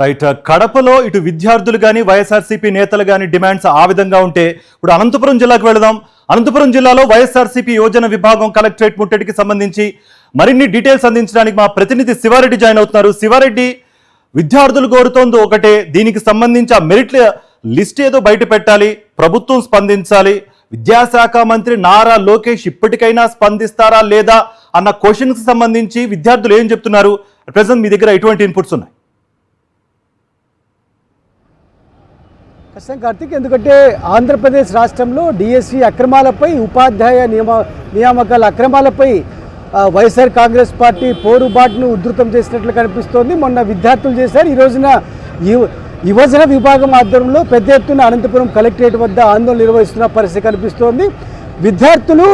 Right. కడపలో ఇటు విద్యార్థులు కానీ వైఎస్ఆర్సీపీ నేతలు కానీ డిమాండ్స్ ఆ విధంగా ఉంటే ఇప్పుడు అనంతపురం జిల్లాకు వెళదాం. అనంతపురం జిల్లాలో వైఎస్ఆర్సీపీ యోజన విభాగం కలెక్టరేట్ ముట్టడికి సంబంధించి మరిన్ని డీటెయిల్స్ అందించడానికి మా ప్రతినిధి శివారెడ్డి జాయిన్ అవుతున్నారు. శివారెడ్డి, విద్యార్థులు కోరుతోంది ఒకటే, దీనికి సంబంధించి ఆ మెరిట్ లిస్ట్ ఏదో బయట పెట్టాలి, ప్రభుత్వం స్పందించాలి. విద్యాశాఖ మంత్రి నారా లోకేష్ ఇప్పటికైనా స్పందిస్తారా లేదా అన్న క్వశ్చన్కి సంబంధించి విద్యార్థులు ఏం చెప్తున్నారు? ప్రెజెంట్ మీ దగ్గర ఎటువంటి ఇన్పుట్స్ ఉన్నాయి? ఖచ్చితంగా కార్తీక్, ఎందుకంటే ఆంధ్రప్రదేశ్ రాష్ట్రంలో డిఎస్సి అక్రమాలపై, ఉపాధ్యాయ నియామకాల అక్రమాలపై వైఎస్ఆర్ కాంగ్రెస్ పార్టీ పోరుబాటును ఉధృతం చేసినట్లు కనిపిస్తోంది. మొన్న విద్యార్థులు చేశారు. ఈ రోజున యువజన విభాగం ఆధ్వర్యంలో పెద్ద ఎత్తున అనంతపురం కలెక్టరేట్ వద్ద ఆందోళన నిర్వహిస్తున్న పరిస్థితి కనిపిస్తోంది. విద్యార్థులు,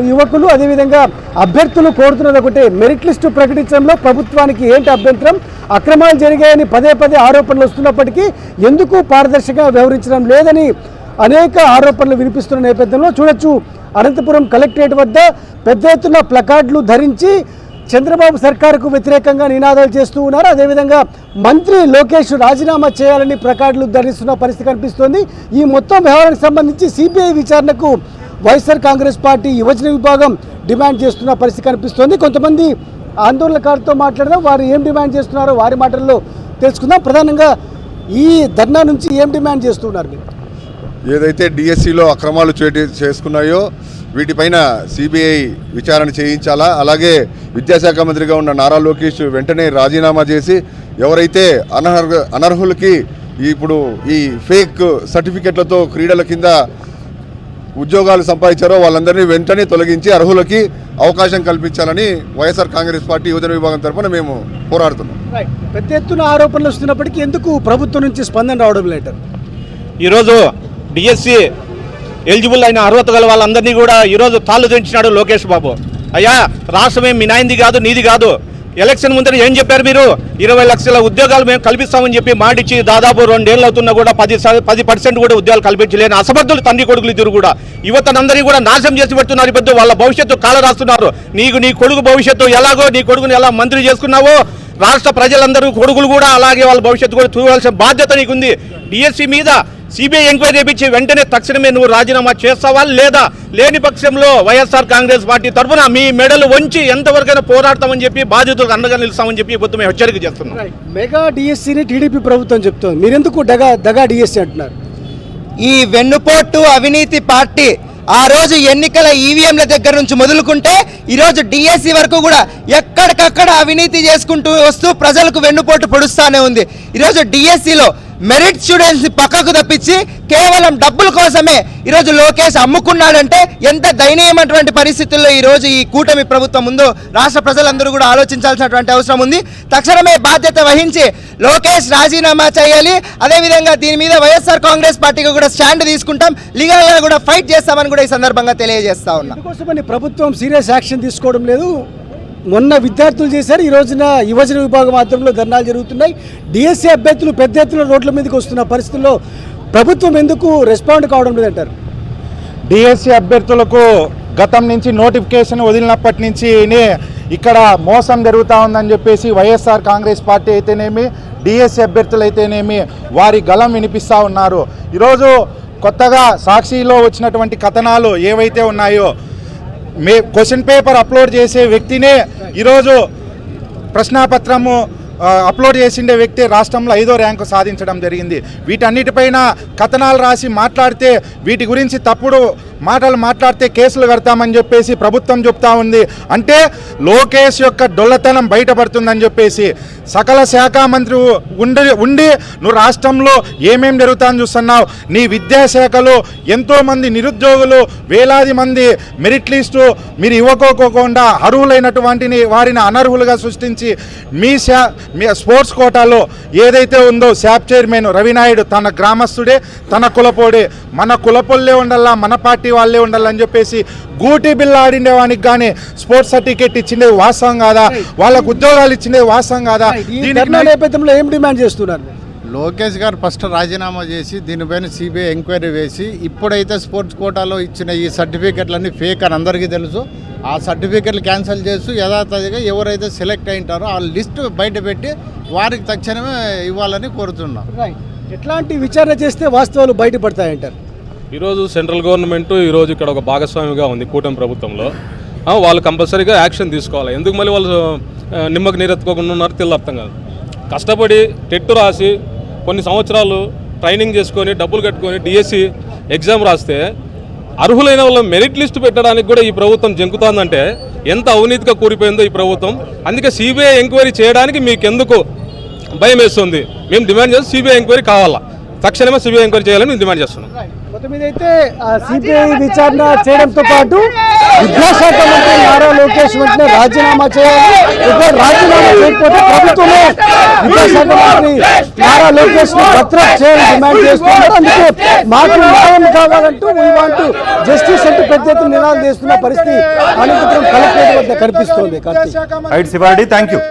యువకులు, అదేవిధంగా అభ్యర్థులు కోరుతున్నది ఒకటే, మెరిట్ లిస్టు ప్రకటించడంలో ప్రభుత్వానికి ఏంటి అభ్యంతరం? అక్రమాలు జరిగాయని పదే పదే ఆరోపణలు వస్తున్నప్పటికీ ఎందుకు పారదర్శకంగా వ్యవహరించడం లేదని అనేక ఆరోపణలు వినిపిస్తున్న నేపథ్యంలో చూడొచ్చు, అనంతపురం కలెక్టరేట్ వద్ద పెద్ద ఎత్తున ప్లకార్డులు ధరించి చంద్రబాబు సర్కారుకు వ్యతిరేకంగా నినాదాలు చేస్తూ ఉన్నారు. అదేవిధంగా మంత్రి లోకేష్ రాజీనామా చేయాలని ప్లకార్డులు ధరిస్తున్న పరిస్థితి కనిపిస్తోంది. ఈ మొత్తం వ్యవహారానికి సంబంధించి సిబిఐ విచారణకు వైఎస్ఆర్ కాంగ్రెస్ పార్టీ యువజన విభాగం డిమాండ్ చేస్తున్న పరిస్థితి కనిపిస్తోంది. కొంతమంది ఆందోళనకారులతో మాట్లాడదాం, వారు ఏం డిమాండ్ చేస్తున్నారో వారి మాటల్లో తెలుసుకుందాం. ప్రధానంగా ఈ ధర్నా నుంచి ఏం డిమాండ్ చేస్తున్నారు మీరు? ఏదైతే డిఎస్సిలో అక్రమాలు చేసుకున్నాయో వీటిపైన సిబిఐ విచారణ చేయించాలా, అలాగే విద్యాశాఖ మంత్రిగా ఉన్న నారా లోకేష్ వెంటనే రాజీనామా చేసి ఎవరైతే అనర్హులకి ఇప్పుడు ఈ ఫేక్ సర్టిఫికెట్లతో క్రీడల కింద ఉద్యోగాలు సంపాదించారో వాళ్ళందరినీ వెంటనే తొలగించి అర్హులకి అవకాశం కల్పించాలని వైఎస్ఆర్ కాంగ్రెస్ పార్టీ యువజన విభాగం తరఫున మేము పోరాడుతున్నాం. పెద్ద ఎత్తున ఆరోపణలు వస్తున్నప్పటికీ ఎందుకు ప్రభుత్వం నుంచి స్పందన రావడం లేదు? ఈరోజు డిఎస్సి ఎలిజిబుల్ అయిన అర్హత గల వాళ్ళందరినీ కూడా ఈరోజు తాళ్ళు దించినాడు లోకేష్ బాబు. అయ్యా, రాష్ట్రమే మీ నాయనది కాదు, నీది కాదు. ఎలక్షన్ ముందర ఏం చెప్పారు మీరు? 20 లక్షల ఉద్యోగాలు మేము కల్పిస్తామని చెప్పి మాటిచ్చి దాదాపు 2 ఏళ్ళు అవుతున్నా కూడా 10% కూడా ఉద్యోగాలు కల్పించలేని అసమర్థులు తండ్రి కొడుకులు ఇద్దరు కూడా యువతనందరినీ కూడా నాశనం చేసి పెడుతున్నారు. ఇప్పుడు వాళ్ళ భవిష్యత్తు కాల రాస్తున్నారు. నీ కొడుకు భవిష్యత్తు ఎలాగో, నీ కొడుకుని ఎలా మంత్రి చేసుకున్నావో రాష్ట్ర ప్రజలందరూ కొడుకులు కూడా అలాగే వాళ్ళ భవిష్యత్తు కూడా చూడాల్సిన బాధ్యత నీకుంది. డిఎస్సి మీద సిబిఐ ఎంక్వైరీ చేపించి వెంటనే తక్షణమే నువ్వు రాజీనామా చేస్తావా లేదా? లేని పక్షంలో వైఎస్ఆర్ కాంగ్రెస్ పార్టీ తరఫున మీ మెడలు వంచి ఎంతవరకైనా పోరాడతామని చెప్పి బాధ్యతలకు అండగా నిలుస్తామని చెప్పి ఇప్పుడు మేము హెచ్చరిక చేస్తున్నాం. మెగా డిఎస్సిని టీడీపీ ప్రభుత్వం చెప్తోంది, మీరెందుకు దగా డిఎస్సి అంటున్నారు? ఈ వెన్నుపోటు అవినీతి పార్టీ ఆ రోజు ఎన్నికల ఈవీఎంల దగ్గర నుంచి మొదలుకుంటే ఈరోజు డిఎస్సి వరకు కూడా ఎక్కడికక్కడ అవినీతి చేసుకుంటూ వస్తూ ప్రజలకు వెన్నుపోటు పొడుస్తానే ఉంది. ఈరోజు డిఎస్సిలో మెరిట్ స్టూడెంట్స్ పక్కకు తప్పించి కేవలం డబ్బుల కోసమే ఈరోజు లోకేష్ అమ్ముకున్నాడంటే ఎంత దయనీయమైనటువంటి పరిస్థితుల్లో ఈరోజు ఈ కూటమి ప్రభుత్వం ఉందో రాష్ట్ర ప్రజలందరూ కూడా ఆలోచించాల్సినటువంటి అవసరం ఉంది. తక్షణమే బాధ్యత వహించి లోకేష్ రాజీనామా చేయాలి. అదేవిధంగా దీని మీద వైఎస్ఆర్ కాంగ్రెస్ పార్టీకి కూడా స్టాండ్ తీసుకుంటాం, లీగల్గా కూడా ఫైట్ చేస్తామని కూడా ఈ సందర్భంగా తెలియజేస్తా ఉన్నాం. అందుకోసమని ప్రభుత్వం సీరియస్ యాక్షన్ తీసుకోవడం లేదు. మొన్న విద్యార్థులు చేశారు, ఈ రోజున యువజన విభాగం ఆధ్వర్యంలో ధర్నాలు జరుగుతున్నాయి. డిఎస్సి అభ్యర్థులు పెద్ద ఎత్తున రోడ్ల మీదకి వస్తున్న పరిస్థితుల్లో ప్రభుత్వం ఎందుకు రెస్పాండ్ కావడం లేదంటారు? డిఎస్సి అభ్యర్థులకు గతం నుంచి నోటిఫికేషన్ వదిలినప్పటి నుంచి ఇక్కడ మోసం జరుగుతూ ఉందని చెప్పేసి వైఎస్ఆర్ కాంగ్రెస్ పార్టీ అయితేనేమి, డిఎస్సి అభ్యర్థులు అయితేనేమి వారి గళం వినిపిస్తూ ఉన్నారు. ఈరోజు కొత్తగా సాక్షిలో వచ్చినటువంటి కథనాలు ఏవైతే ఉన్నాయో, క్వశ్చన్ పేపర్ అప్లోడ్ చేసే వ్యక్తినే ఈరోజు ప్రశ్నాపత్రము అప్లోడ్ చేసిండే వ్యక్తి రాష్ట్రంలో 5వ ర్యాంకు సాధించడం జరిగింది. వీటన్నిటిపైన కథనాలు రాసి మాట్లాడితే, వీటి గురించి తప్పుడు మాటలు మాట్లాడితే కేసులు కడతామని చెప్పేసి ప్రభుత్వం చెప్తా ఉంది. అంటే లోకేష్ యొక్క డొల్లతనం బయటపడుతుందని చెప్పేసి సకల శాఖ మంత్రి ఉండి నువ్వు రాష్ట్రంలో ఏమేం జరుగుతుందని చూస్తున్నావు? నీ విద్యాశాఖలో ఎంతోమంది నిరుద్యోగులు, వేలాది మంది మెరిట్ లిస్టు మీరు ఇవ్వకోకుండా అర్హులైనటువంటి వారిని అనర్హులుగా సృష్టించి మీ స్పోర్ట్స్ కోటాలో ఏదైతే ఉందో శాప్ చైర్మన్ రవినాయుడు తన గ్రామస్తుడే, తన కులపోడే, మన కులపోళ్ళే ఉండాలా, మన పార్టీ వాళ్ళే ఉండాలని చెప్పేసి గూటి బిల్ల ఆడిండే వానికి కానీ స్పోర్ట్స్ సర్టిఫికేట్ ఇచ్చిండే వాస్తవం కాదా? వాళ్ళకు ఉద్యోగాలు ఇచ్చిండే వాస్తవం కాదా? నేపథ్యంలో ఏం డిమాండ్ చేస్తున్నారు? లోకేష్ గారు ఫస్ట్ రాజీనామా చేసి దీనిపైన సిబిఐ ఎంక్వైరీ వేసి ఇప్పుడైతే స్పోర్ట్స్ కోటాలో ఇచ్చిన ఈ సర్టిఫికెట్లన్నీ ఫేక్ అని అందరికీ తెలుసు. ఆ సర్టిఫికెట్లు క్యాన్సిల్ చేస్తూ యథాతథిగా ఎవరైతే సెలెక్ట్ అయింటారో ఆ లిస్టు బయట పెట్టి వారికి తక్షణమే ఇవ్వాలని కోరుతున్నాం. ఎట్లాంటి విచారణ చేస్తే వాస్తవాలు బయటపడతాయంటారు? ఈరోజు సెంట్రల్ గవర్నమెంట్ ఈరోజు ఇక్కడ ఒక భాగస్వామిగా ఉంది కూటమి ప్రభుత్వంలో. వాళ్ళు కంపల్సరీగా యాక్షన్ తీసుకోవాలి. ఎందుకు మళ్ళీ వాళ్ళు నిమ్మకు నీరెత్తుకోకుండా ఉన్నారు తెల్ల అర్థం కాదు. కష్టపడి టెట్ రాసి కొన్ని సంవత్సరాలు ట్రైనింగ్ చేసుకొని డబ్బులు కట్టుకొని డిఎస్సి ఎగ్జామ్ రాస్తే అర్హులైన వాళ్ళ మెరిట్ లిస్ట్ పెట్టడానికి కూడా ఈ ప్రభుత్వం జంకుతోందంటే ఎంత అవినీతిగా కూలిపోయిందో ఈ ప్రభుత్వం. అందుకే సిబిఐ ఎంక్వైరీ చేయడానికి మీకు ఎందుకు భయం వేస్తుంది? మేము డిమాండ్ చేస్తాం సిబిఐ ఎంక్వైరీ కావాలా, తక్షణమే సిబిఐ ఎంక్వైరీ చేయాలని మేము డిమాండ్ చేస్తున్నాం. మొత్తం మీద అయితే సిబిఐ విచారణ చేయడంతో పాటు విద్యాశాఖ మంత్రి నారా లోకేష్ వెంటనే రాజీనామా చేయాలి. ఒకవేళ రాజీనామా చేయకపోతే ప్రభుత్వమే విద్యాశాఖ మంత్రి నారా లోకేష్ ను బర్తరఫ్ చేయాలని డిమాండ్ చేస్తున్నారు. అందుకే మాకు న్యాయం కావాలంటూ వీ వాంట్ జస్టిస్ అంటూ పెద్ద ఎత్తున నినాదాలు చేస్తున్న పరిస్థితి అనంతపురం కలెక్టరేట్ వద్ద కనిపిస్తోంది. Right Siva Reddy, thank you.